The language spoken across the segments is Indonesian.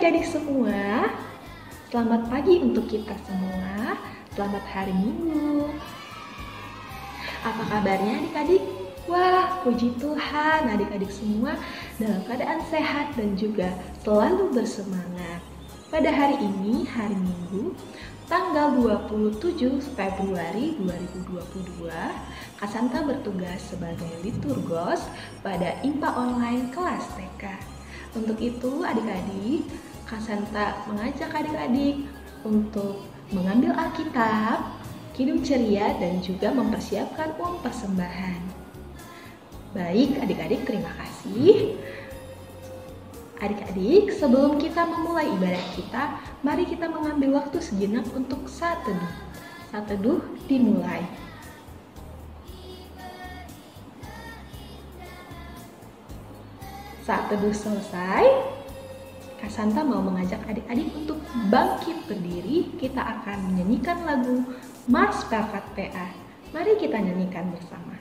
adik-adik semua, selamat pagi untuk kita semua. Selamat hari Minggu. Apa kabarnya adik-adik? Wah, puji Tuhan adik-adik semua dalam keadaan sehat dan juga selalu bersemangat. Pada hari ini, hari Minggu, tanggal 27 Februari 2022, Kak Santa bertugas sebagai liturgos pada IPA online kelas TK. Untuk itu adik-adik, Kak Santa mengajak adik-adik untuk mengambil Alkitab, Kidung Ceria, dan juga mempersiapkan uang persembahan. Baik adik-adik, terima kasih. Adik-adik, sebelum kita memulai ibadah kita, mari kita mengambil waktu sejenak untuk saat teduh. Saat teduh dimulai. Saat teduh selesai, Kak Santa mau mengajak adik-adik untuk bangkit berdiri. Kita akan menyanyikan lagu Mars Pelkat PA. Mari kita nyanyikan bersama.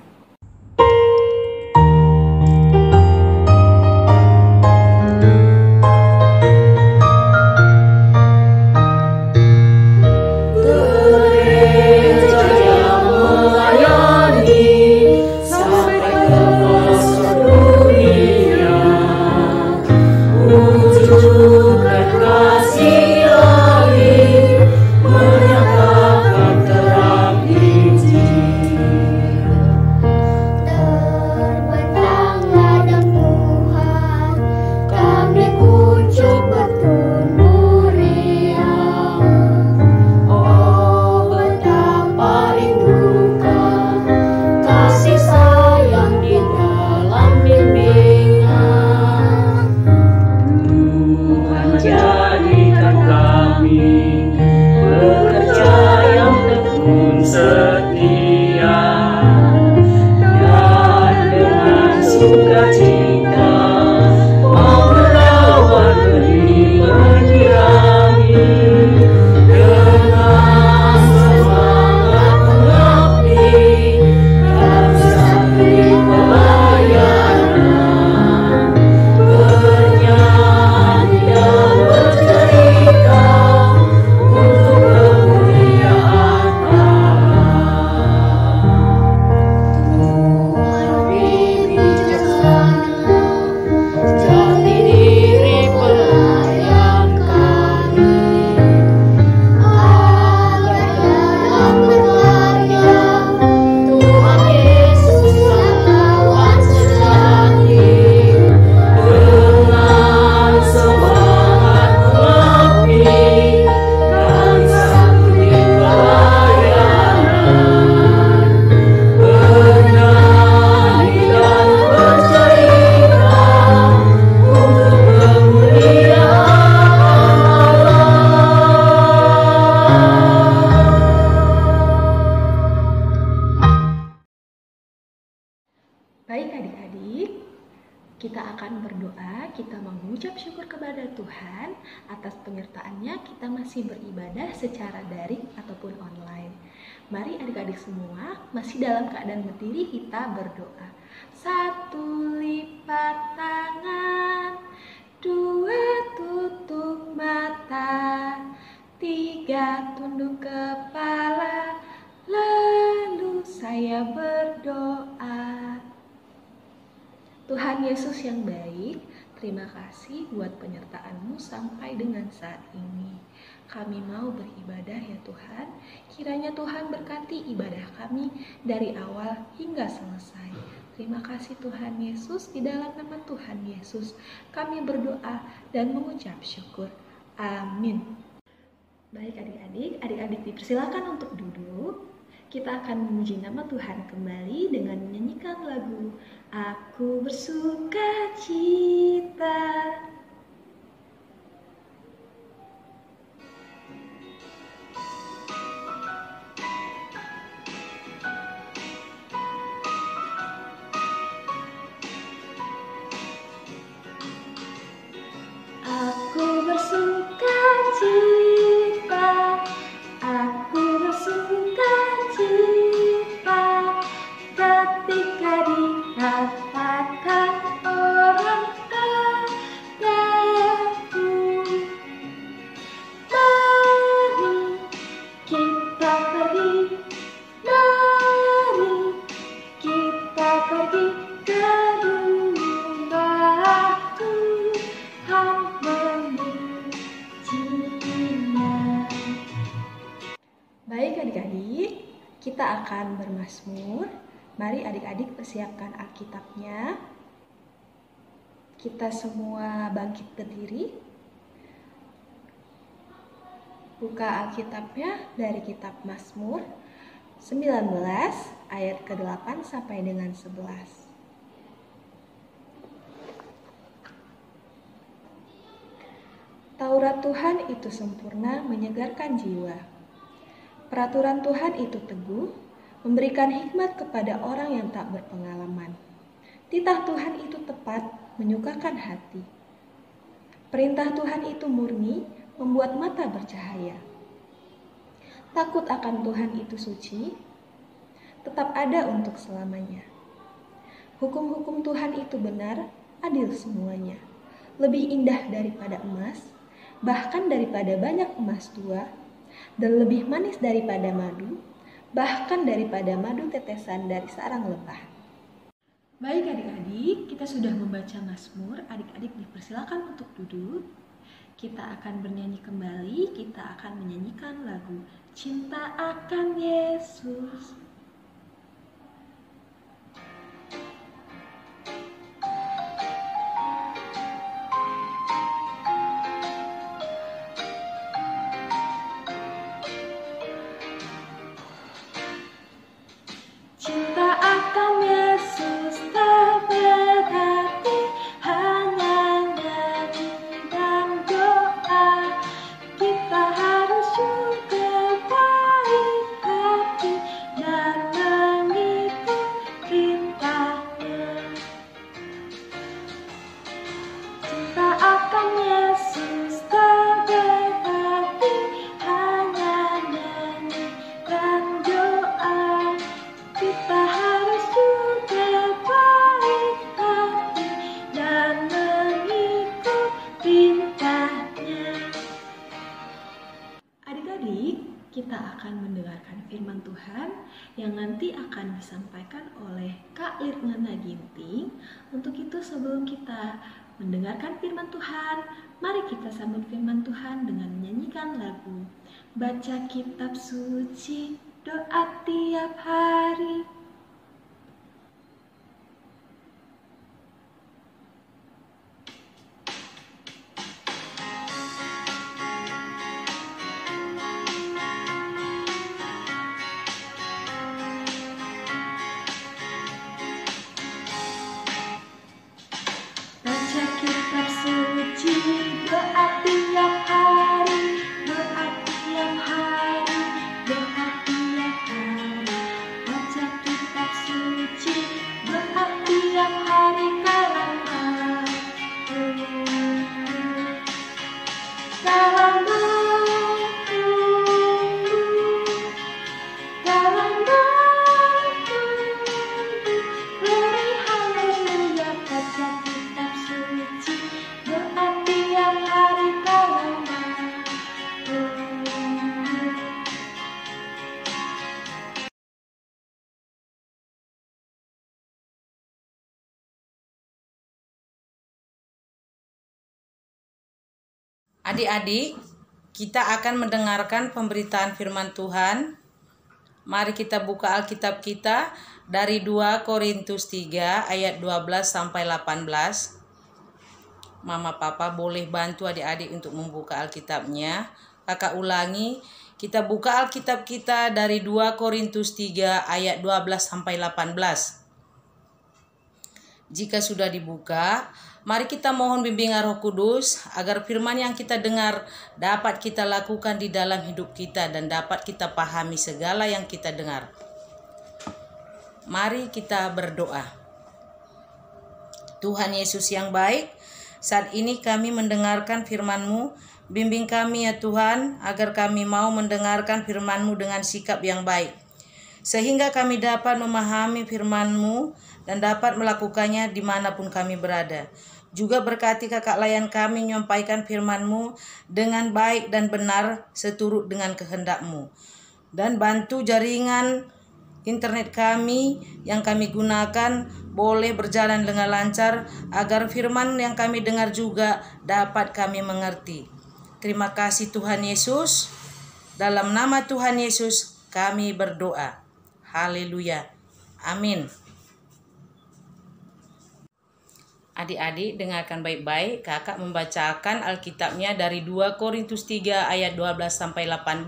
Baik adik-adik, kita akan berdoa, kita mengucap syukur kepada Tuhan atas penyertaannya kita masih beribadah secara daring ataupun online. Mari adik-adik semua masih dalam keadaan berdiri kita berdoa. 1 lipat tangan, 2 tutup mata, 3 tunduk kepala, lalu saya berdoa. Tuhan Yesus yang baik, terima kasih buat penyertaan-Mu sampai dengan saat ini. Kami mau beribadah ya Tuhan, kiranya Tuhan berkati ibadah kami dari awal hingga selesai. Terima kasih Tuhan Yesus, di dalam nama Tuhan Yesus kami berdoa dan mengucap syukur. Amin. Baik adik-adik dipersilakan untuk duduk. Kita akan memuji nama Tuhan kembali dengan menyanyikan lagu Aku Bersuka Cita. Aku bersuka cita, aku bersuka cita ketika dikatakan orang ada Kita akan bermazmur. Mari adik-adik persiapkan Alkitabnya. Kita semua bangkit berdiri. Buka Alkitabnya dari kitab Mazmur 19 ayat ke-8 sampai dengan 11. Taurat Tuhan itu sempurna, menyegarkan jiwa. Peraturan Tuhan itu teguh, memberikan hikmat kepada orang yang tak berpengalaman. Titah Tuhan itu tepat, menyukakan hati. Perintah Tuhan itu murni, membuat mata bercahaya. Takut akan Tuhan itu suci, tetap ada untuk selamanya. Hukum-hukum Tuhan itu benar, adil semuanya. Lebih indah daripada emas, bahkan daripada banyak emas tua, dan lebih manis daripada madu, bahkan daripada madu tetesan dari sarang lebah. Baik adik-adik, kita sudah membaca Mazmur. Adik-adik dipersilakan untuk duduk. Kita akan bernyanyi kembali, kita akan menyanyikan lagu Cinta Akan Yesus. Cinta akan Yesus tak berarti hanya nyanyi dan doa. Kita harus juga baik hati dan mengikut perintahnya. Cinta akan Yesus tak berarti hanya nyanyi dan doa. Kita harus juga baik hati dan mengikut perintahnya. Adik-adik, kita akan mendengarkan firman Tuhan yang nanti akan disampaikan oleh Kak Lirnana Ginting. Untuk itu sebelum kita mendengarkan firman Tuhan, mari kita sambut firman Tuhan dengan menyanyikan lagu Baca Kitab Suci, doa tiap hari. Baca kitab suci, doa tiap hari, doa tiap hari, doa tiap hari. Baca kitab suci, doa tiap hari karena dalam beri haleluya. Baca kitab suci, doa tiap hari karena Adik-adik, kita akan mendengarkan pemberitaan firman Tuhan. Mari kita buka Alkitab kita dari 2 Korintus 3 ayat 12 sampai 18. Mama Papa boleh bantu adik-adik untuk membuka Alkitabnya. Kakak ulangi, kita buka Alkitab kita dari 2 Korintus 3 ayat 12 sampai 18. Jika sudah dibuka, mari kita mohon bimbingan Roh Kudus agar firman yang kita dengar dapat kita lakukan di dalam hidup kita dan dapat kita pahami segala yang kita dengar. Mari kita berdoa. Tuhan Yesus yang baik, saat ini kami mendengarkan firman-Mu. Bimbing kami ya Tuhan, agar kami mau mendengarkan firman-Mu dengan sikap yang baik, sehingga kami dapat memahami firman-Mu dan dapat melakukannya dimanapun kami berada. Juga berkati kakak layan kami menyampaikan firman-Mu dengan baik dan benar seturut dengan kehendak-Mu. Dan bantu jaringan internet kami yang kami gunakan boleh berjalan dengan lancar, agar firman yang kami dengar juga dapat kami mengerti. Terima kasih Tuhan Yesus. Dalam nama Tuhan Yesus kami berdoa. Haleluya. Amin. Adik-adik dengarkan baik-baik, kakak membacakan Alkitabnya dari 2 Korintus 3 ayat 12 sampai 18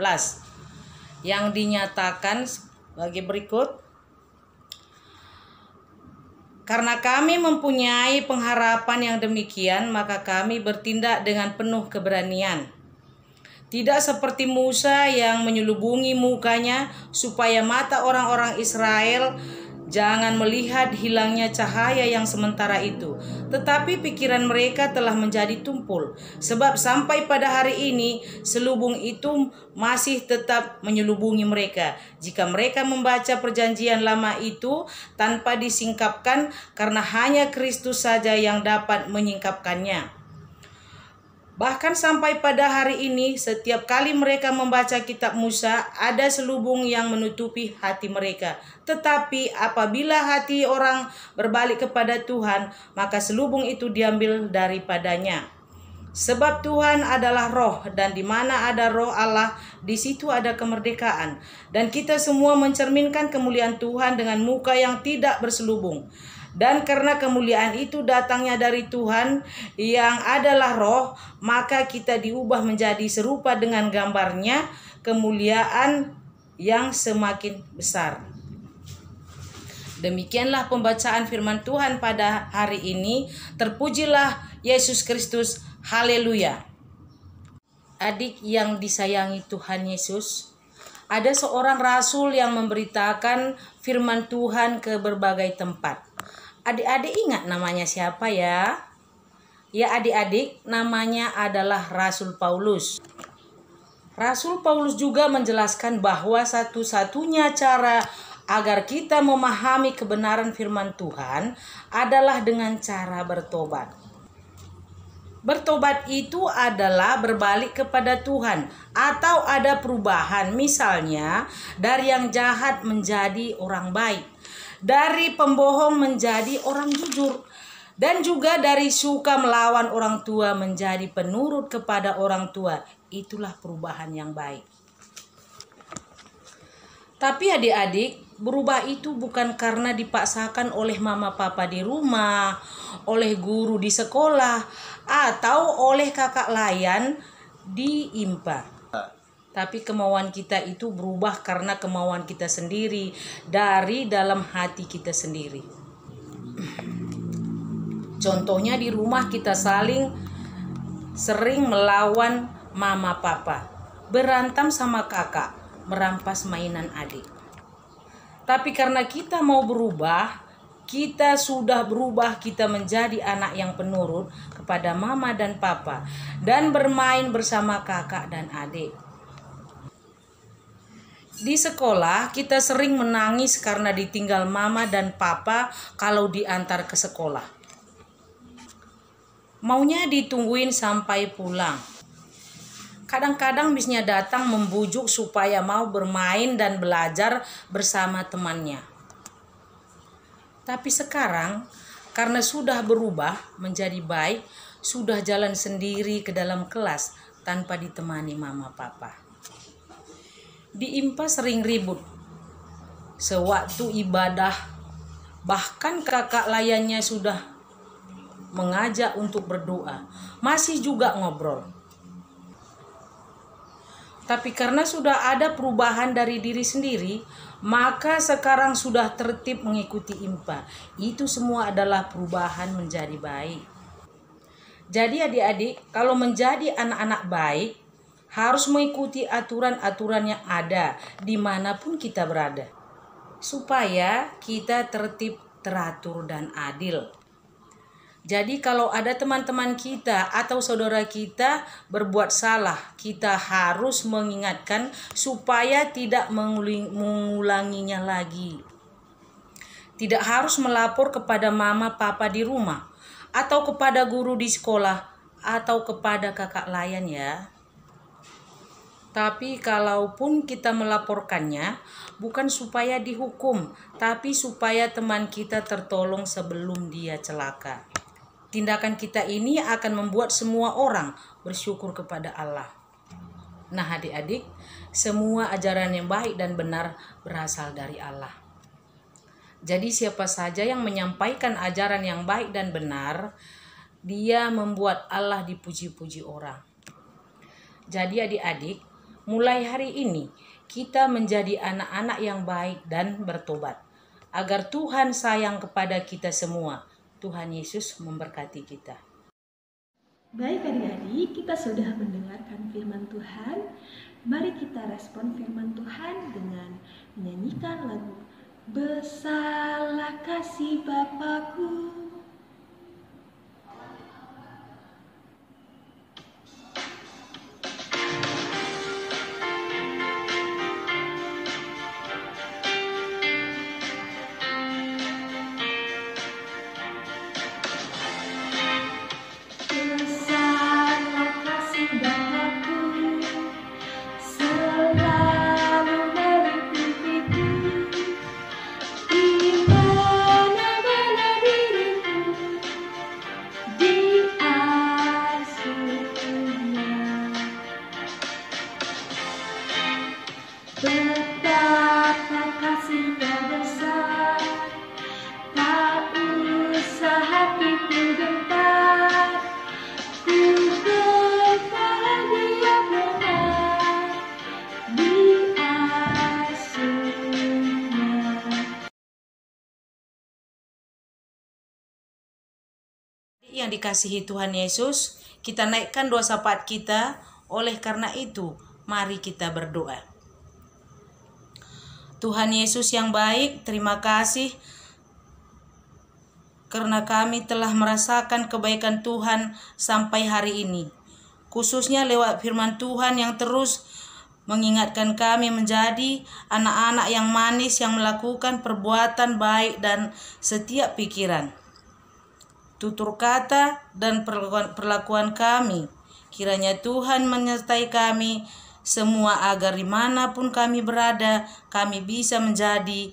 yang dinyatakan sebagai berikut. Karena kami mempunyai pengharapan yang demikian, maka kami bertindak dengan penuh keberanian. Tidak seperti Musa yang menyelubungi mukanya supaya mata orang-orang Israel jangan melihat hilangnya cahaya yang sementara itu. Tetapi pikiran mereka telah menjadi tumpul. Sebab sampai pada hari ini selubung itu masih tetap menyelubungi mereka. Jika mereka membaca perjanjian lama itu tanpa disingkapkan, karena hanya Kristus saja yang dapat menyingkapkannya. Bahkan sampai pada hari ini, setiap kali mereka membaca kitab Musa, ada selubung yang menutupi hati mereka. Tetapi apabila hati orang berbalik kepada Tuhan, maka selubung itu diambil daripadanya. Sebab Tuhan adalah roh, dan di mana ada roh Allah, di situ ada kemerdekaan. Dan kita semua mencerminkan kemuliaan Tuhan dengan muka yang tidak berselubung. Dan karena kemuliaan itu datangnya dari Tuhan yang adalah roh, maka kita diubah menjadi serupa dengan gambarnya, kemuliaan yang semakin besar. Demikianlah pembacaan firman Tuhan pada hari ini. Terpujilah Yesus Kristus. Haleluya. Adik yang disayangi Tuhan Yesus, ada seorang rasul yang memberitakan firman Tuhan ke berbagai tempat. Adik-adik ingat namanya siapa ya? Ya adik-adik, namanya adalah Rasul Paulus. Rasul Paulus juga menjelaskan bahwa satu-satunya cara agar kita memahami kebenaran firman Tuhan adalah dengan cara bertobat. Bertobat itu adalah berbalik kepada Tuhan atau ada perubahan, misalnya dari yang jahat menjadi orang baik, dari pembohong menjadi orang jujur, dan juga dari suka melawan orang tua menjadi penurut kepada orang tua. Itulah perubahan yang baik. Tapi adik-adik, berubah itu bukan karena dipaksakan oleh mama papa di rumah, oleh guru di sekolah, atau oleh kakak layan di IMPA. Tapi kemauan kita itu berubah karena kemauan kita sendiri, dari dalam hati kita sendiri. Contohnya di rumah kita sering melawan mama papa, berantem sama kakak, merampas mainan adik. Tapi karena kita mau berubah, kita sudah berubah, kita menjadi anak yang penurut kepada mama dan papa, dan bermain bersama kakak dan adik. Di sekolah kita sering menangis karena ditinggal mama dan papa kalau diantar ke sekolah. Maunya ditungguin sampai pulang. Kadang-kadang bisnya datang membujuk supaya mau bermain dan belajar bersama temannya. Tapi sekarang karena sudah berubah menjadi baik, sudah jalan sendiri ke dalam kelas tanpa ditemani mama papa. Di IMPA sering ribut sewaktu ibadah, bahkan kakak layannya sudah mengajak untuk berdoa, masih juga ngobrol. Tapi karena sudah ada perubahan dari diri sendiri, maka sekarang sudah tertib mengikuti IMPA. Itu semua adalah perubahan menjadi baik. Jadi adik-adik, kalau menjadi anak-anak baik, harus mengikuti aturan-aturan yang ada dimanapun kita berada, supaya kita tertib, teratur, dan adil. Jadi kalau ada teman-teman kita atau saudara kita berbuat salah, kita harus mengingatkan supaya tidak mengulanginya lagi. Tidak harus melapor kepada mama papa di rumah, atau kepada guru di sekolah, atau kepada kakak layan ya. Tapi kalaupun kita melaporkannya, bukan supaya dihukum, tapi supaya teman kita tertolong sebelum dia celaka. Tindakan kita ini akan membuat semua orang bersyukur kepada Allah. Nah adik-adik, semua ajaran yang baik dan benar berasal dari Allah. Jadi siapa saja yang menyampaikan ajaran yang baik dan benar, dia membuat Allah dipuji-puji orang. Jadi adik-adik, mulai hari ini kita menjadi anak-anak yang baik dan bertobat, agar Tuhan sayang kepada kita semua. Tuhan Yesus memberkati kita. Baik adik-adik, kita sudah mendengarkan firman Tuhan. Mari kita respon firman Tuhan dengan menyanyikan lagu Besarlah Kasih Bapakku. Betapa kasih-Nya besar, tak usah hatiku gentar, ku berbahagia benar di asuh-Nya. Yang dikasihi Tuhan Yesus, kita naikkan doa syafaat kita. Oleh karena itu, mari kita berdoa. Tuhan Yesus yang baik, terima kasih karena kami telah merasakan kebaikan Tuhan sampai hari ini. Khususnya lewat firman Tuhan yang terus mengingatkan kami menjadi anak-anak yang manis yang melakukan perbuatan baik dan setiap pikiran, tutur kata, dan perlakuan kami. Kiranya Tuhan menyertai kami semua agar dimanapun kami berada, kami bisa menjadi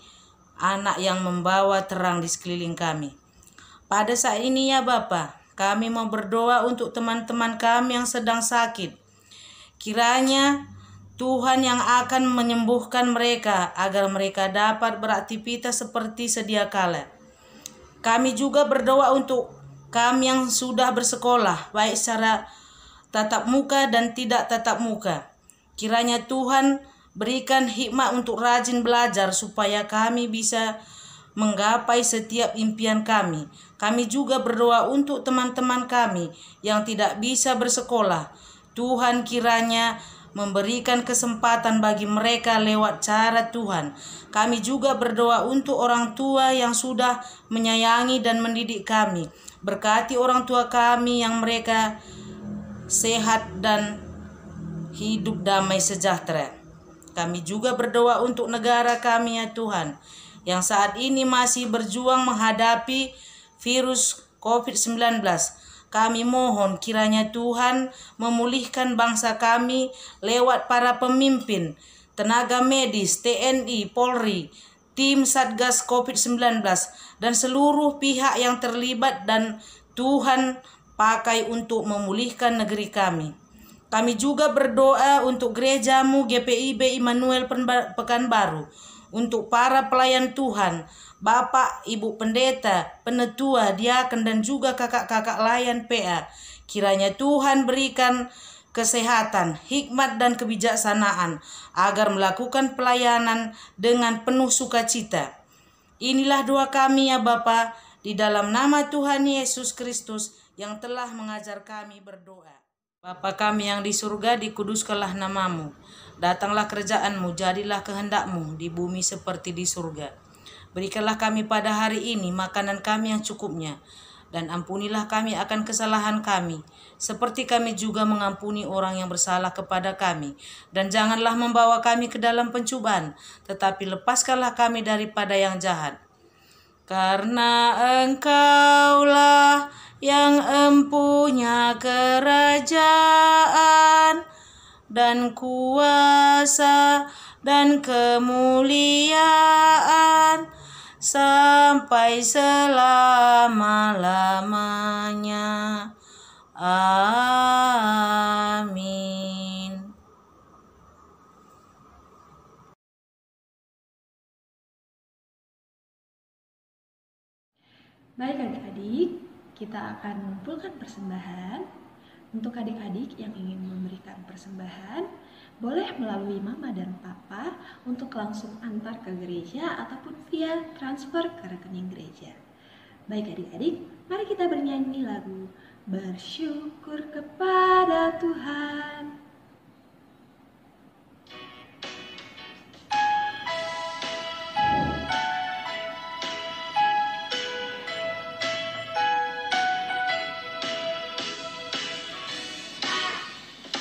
anak yang membawa terang di sekeliling kami. Pada saat ini ya Bapa, kami mau berdoa untuk teman-teman kami yang sedang sakit. Kiranya Tuhan yang akan menyembuhkan mereka agar mereka dapat beraktivitas seperti sedia kala. Kami juga berdoa untuk kami yang sudah bersekolah, baik secara tatap muka dan tidak tatap muka. Kiranya Tuhan berikan hikmat untuk rajin belajar supaya kami bisa menggapai setiap impian kami. Kami juga berdoa untuk teman-teman kami yang tidak bisa bersekolah. Tuhan kiranya memberikan kesempatan bagi mereka lewat cara Tuhan. Kami juga berdoa untuk orang tua yang sudah menyayangi dan mendidik kami. Berkati orang tua kami yang mereka sehat dan hidup damai sejahtera. Kami juga berdoa untuk negara kami ya Tuhan, yang saat ini masih berjuang menghadapi virus COVID-19. Kami mohon kiranya Tuhan memulihkan bangsa kami lewat para pemimpin, tenaga medis, TNI, Polri, tim Satgas COVID-19, dan seluruh pihak yang terlibat dan Tuhan pakai untuk memulihkan negeri kami. Kami juga berdoa untuk gerejamu GPIB Immanuel Pekanbaru, untuk para pelayan Tuhan, Bapak, Ibu Pendeta, Penetua, Diaken, dan juga kakak-kakak layan PA. Kiranya Tuhan berikan kesehatan, hikmat, dan kebijaksanaan agar melakukan pelayanan dengan penuh sukacita. Inilah doa kami ya Bapa, di dalam nama Tuhan Yesus Kristus yang telah mengajar kami berdoa. Bapa kami yang di surga, dikuduskanlah namamu. Datanglah kerajaan-Mu, jadilah kehendak-Mu di bumi seperti di surga. Berikanlah kami pada hari ini makanan kami yang cukupnya, dan ampunilah kami akan kesalahan kami, seperti kami juga mengampuni orang yang bersalah kepada kami. Dan janganlah membawa kami ke dalam pencobaan, tetapi lepaskanlah kami daripada yang jahat. Karena Engkaulah yang empunya kerajaan dan kuasa dan kemuliaan sampai selama-lamanya. Amin. kita akan mengumpulkan persembahan. Untuk adik-adik yang ingin memberikan persembahan, boleh melalui mama dan papa untuk langsung antar ke gereja ataupun via transfer ke rekening gereja. Baik adik-adik, mari kita bernyanyi lagu Bersyukur kepada Tuhan.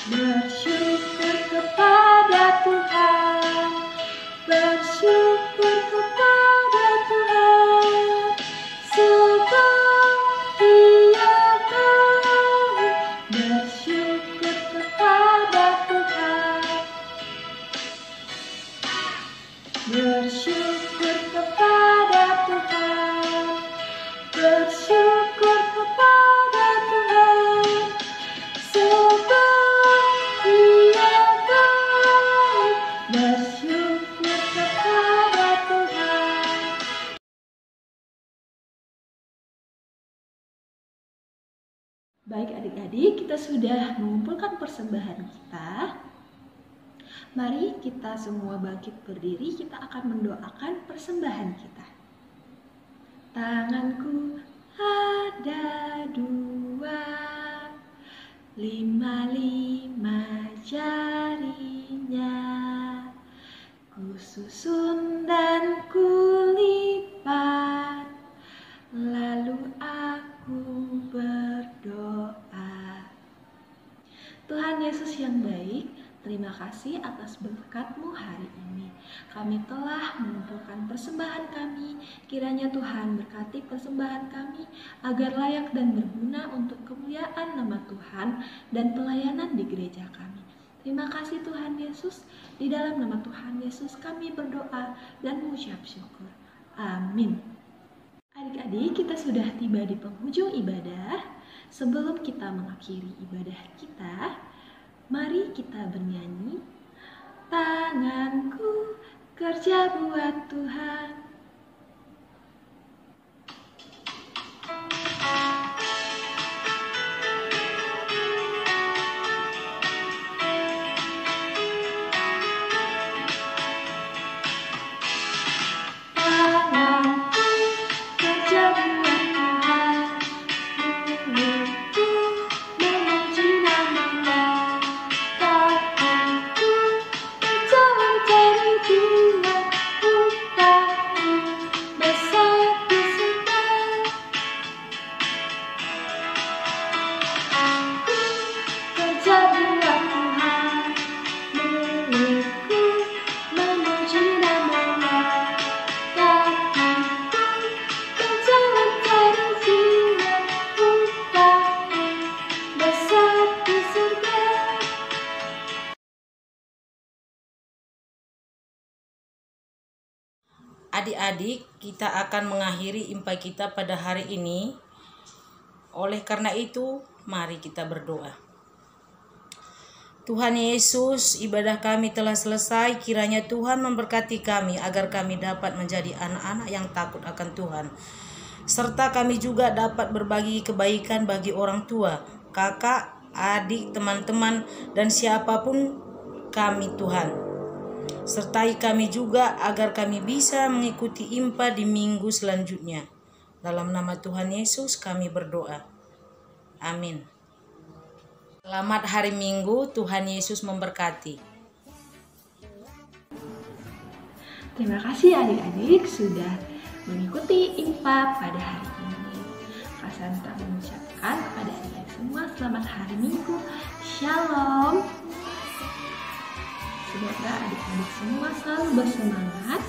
Bersyukur kepada Tuhan, bersyukur kepada Tuhan, sebab Dia baik. Bersyukur kepada Tuhan, bersyukur kepada Tuhan, bersyukur kepada Tuhan, sebab Baik adik-adik, kita sudah mengumpulkan persembahan kita. Mari kita semua bangkit berdiri, kita akan mendoakan persembahan kita. Tanganku ada 2, 5 jarinya, ku susun dan kulipat, lalu aku berdoa. Tuhan Yesus yang baik, terima kasih atas berkat-Mu hari ini. Kami telah mengumpulkan persembahan kami. Kiranya Tuhan berkati persembahan kami agar layak dan berguna untuk kemuliaan nama Tuhan dan pelayanan di gereja kami. Terima kasih Tuhan Yesus. Di dalam nama Tuhan Yesus kami berdoa dan mengucap syukur. Amin. Adik-adik, kita sudah tiba di penghujung ibadah. Sebelum kita mengakhiri ibadah kita, mari kita bernyanyi. Tanganku kerja buat Tuhan. Adik-adik, kita akan mengakhiri impai kita pada hari ini. Oleh karena itu, mari kita berdoa. Tuhan Yesus, ibadah kami telah selesai. Kiranya Tuhan memberkati kami agar kami dapat menjadi anak-anak yang takut akan Tuhan. Serta kami juga dapat berbagi kebaikan bagi orang tua, kakak, adik, teman-teman, dan siapapun kami Tuhan. Sertai kami juga agar kami bisa mengikuti impa di minggu selanjutnya. Dalam nama Tuhan Yesus kami berdoa. Amin. Selamat hari Minggu, Tuhan Yesus memberkati. Terima kasih adik-adik sudah mengikuti impa pada hari ini. Kak Santa mengucapkan kepada adik-adik semua selamat hari Minggu. Shalom. Semoga adik-adik semua selalu bersemangat,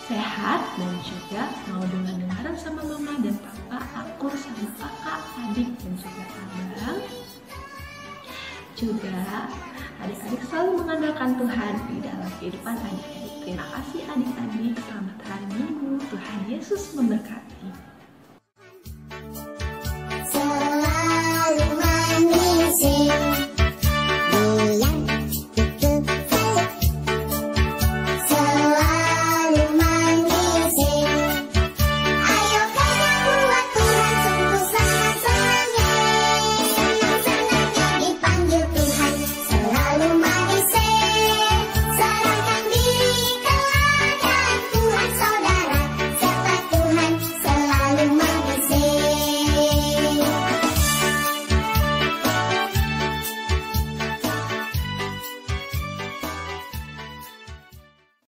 sehat, dan juga mau dengar-dengaran sama mama dan papa, akur sama kakak, adik, dan juga abang. Juga adik-adik selalu mengandalkan Tuhan di dalam kehidupan adik-adik. Terima kasih adik-adik, selamat hari Minggu, Tuhan Yesus memberkati.